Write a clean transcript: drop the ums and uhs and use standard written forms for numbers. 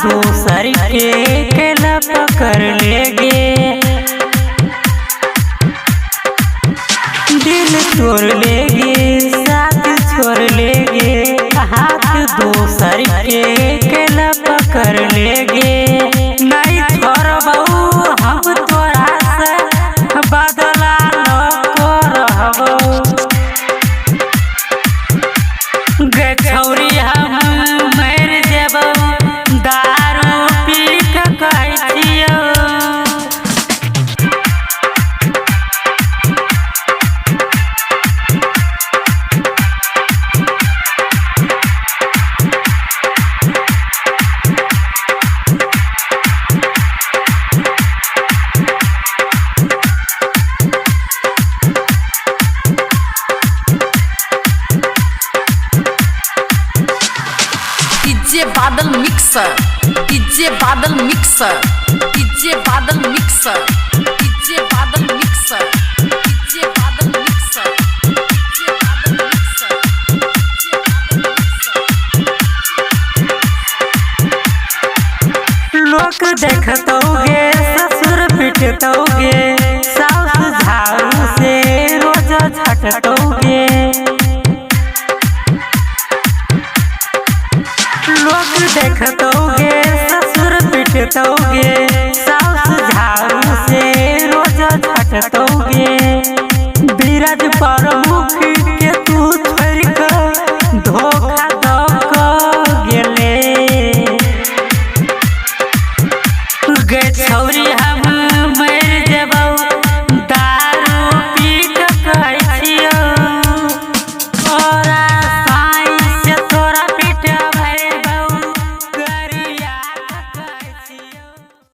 दूसर के केला पकड़ लेगे, दिल तोड़ लेगे, साथ छोड़ लेगे। हाथ दूसर के केला पकड़ लेगे, नहीं छोड़बऊ हम तोरा से बदला नको रहबऊ। गे छौरी हम मर जेबऊ, दारू पी के कहै छियौ। डीजे बादल मिक्सर, डीजे बादल मिक्सर, डीजे बादल मिक्सर, डीजे बादल मिक्सर, डीजे बादल मिक्सर, डीजे बादल मिक्सर, लोग देखतौगे ससुर पिटतौगे, सास झाड़ू से रोज झटतौगे। लोग देखतौगे ससुर पिटतौगे, सास झाड़ू से रोज झटतौगे। बीरज प्रमुख